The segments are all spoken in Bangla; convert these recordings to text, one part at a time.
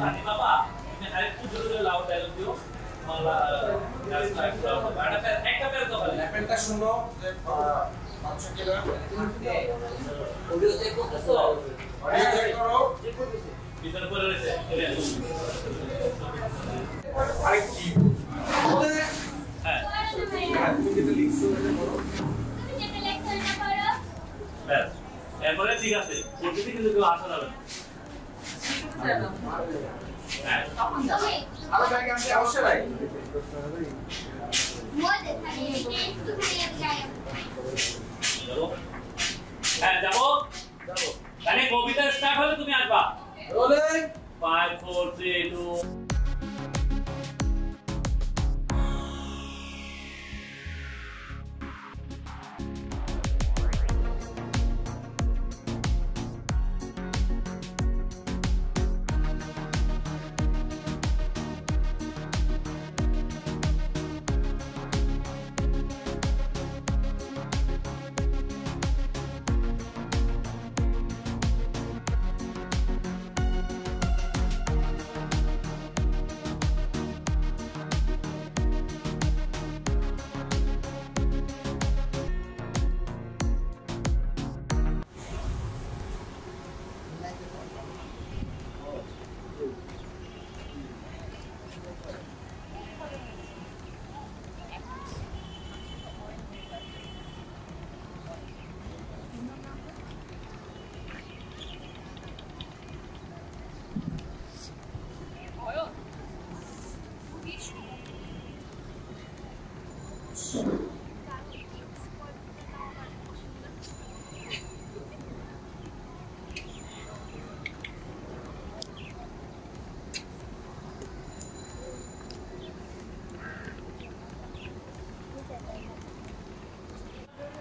Hani Baba, ini hari itu dulu lawan dialog dia, malah gas live lawan. Ada ekta per tuh kali. Levelটা শুনো যে 500 কিলো। অডিও চেক করতেছো? অডিও চেক করো। ভিতরে পড়ে রয়েছে। আরে কি? হ্যাঁ। তুমি যেটা লিখছো এটা করো। তুমি যেটা লেখছো এটা করো। ব্যাস। এরপরে ঠিক আছে। প্রতিদিন কিন্তু কেউ আসা যাবে না। হ্যাঁ। আরো ব্যাগে আছে অবশ্যই ভাই। মজা খালি একটু খালি গায়। যাবো। হ্যাঁ যাবো। যাবো। তাহলে কবিতা স্টার্ট হলে তুমি আসবা। রোলিং 5 4 3 2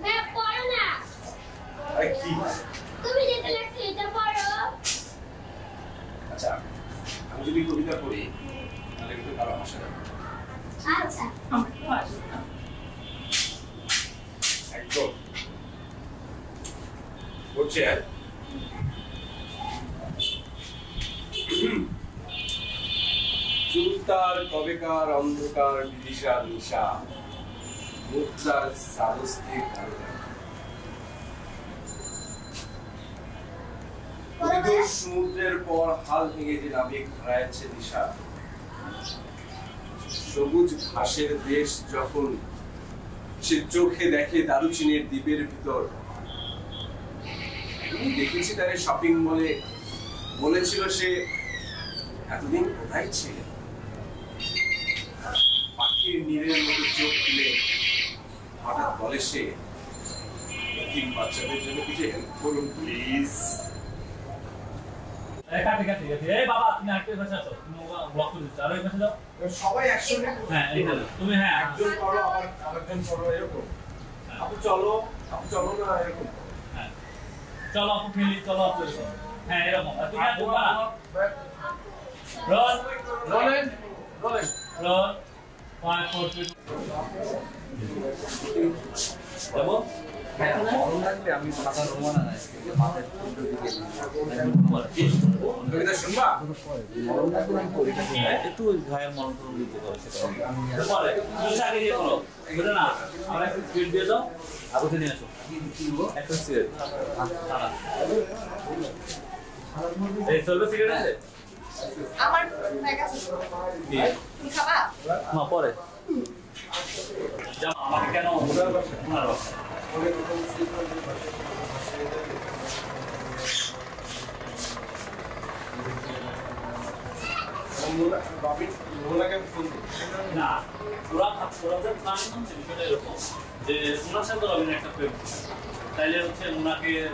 না পড়ো না। আরে কি? তুমি যেটা লেখছো এটা পড়ো। আচ্ছা আমি যদি কবিতা পড়ি তাহলে কিন্তু কারো ভাষা যাবে আচ্ছা। একদম বলছে চুলতার কবেকার অন্ধকার বিদিশা নিশা মুক্তার সারস্থির কারণে সমুদ্রের পর হাল ভেঙে যে নাবিক হারাচ্ছে দিশা সবুজ ঘাসের দেশ যখন সে চোখে দেখে দারুচিনির দ্বীপের ভিতর আমি দেখেছি তার শপিং মলে বলেছিল সে এতদিন কোথায় ছিল পাখির নীরের মতো চোখ খুলে হঠাৎ বলে সে এতিম বাচ্চাদের জন্য কিছু হেল্প করুন প্লিজ এই বাবা তুমি আরেকটু পাশে আসো তুমি ব্লক করে দিচ্ছ আর ওই পাশে যাও সবাই একসঙ্গে হ্যাঁ এইখানে তুমি হ্যাঁ একজন করো আরেকজন করো এরকম আপু চলো না এরকম হ্যাঁ চলো আপু খেলি চলো আপু হ্যাঁ এরকম আর তুমি আর দুবা রোল রোলেন রোল 5 4 3 যাবো আমি সাদা রোমান আনাই মাথায় কবিতা শুনবা একটু ভাইয়ের মন্ত্র দিতে পারো সেটা পরে তুমি আগে দিয়ে করো বুঝলে না আমরা একটু স্পিড দিয়ে দাও আগুতে নিয়ে আসো একটা সিগারেট এই চলবে সিগারেট আছে আমার ব্যাগ আছে তুমি খাবা মা পরে যাও আমাকে কেন ওনার বাসা না ওরা যে প্ল্যান করছে বিষয়টা এরকম যে ওনার সাথে রবিনের একটা প্রেম তাইলে হচ্ছে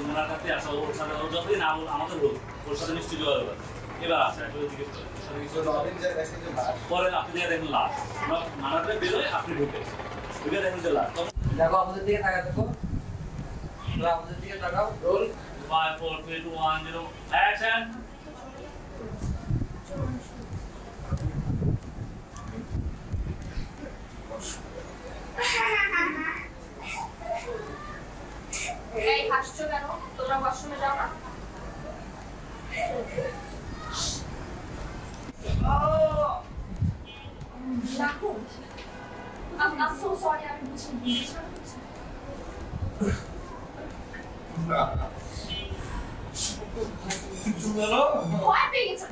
ওনার কাছে আসা ওর সাথে যতদিন আমাদের হোক ওর সাথে নিশ্চয়ই যোগাযোগ আছে এবার আছে আসলে জিজ্ঞেস করে পরে আপনি দেখেন লাশ মানাতে বেরোয় আপনি ঢুকে দেখেন যে লাশ দেখো আমাদের দিকে তাকাও দেখো আমাদের দিকে তাকাও রোল 5 4 3 2 1 0 অ্যাকশন এই হাসছো কেন তোমরা ওয়াশরুমে যাও না রাখো। I'm so sorry, আমি বুঝিনি। ভয় পেয়ে গেছে।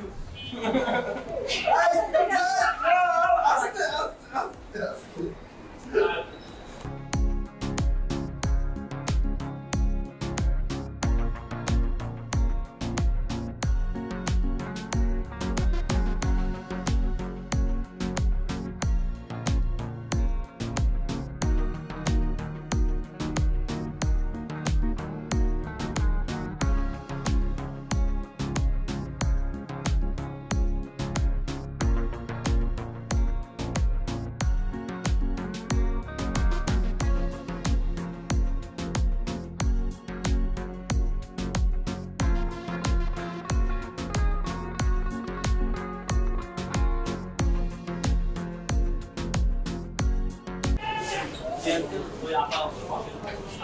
ওই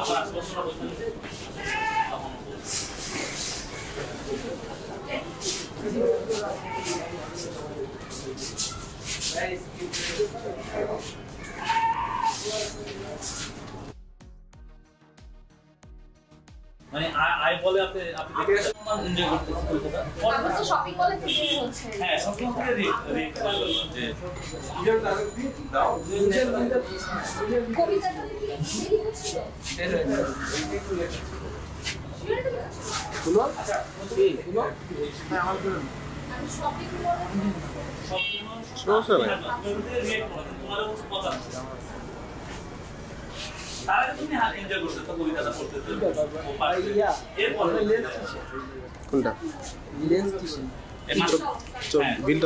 আবার আশপাশটা বলতে মানে আই বলে আপনি এনজয় করতেছেন আমরা তো শপিং মলে থেকে হচ্ছে। হ্যাঁ সব কিছু রেট কবিতাটা কি দেরি হচ্ছিল? আমি শপিং মলে তারা তুমি এনজয় করতে তো কবিতাটা পড়তে কোনটা এরপর বিল্ড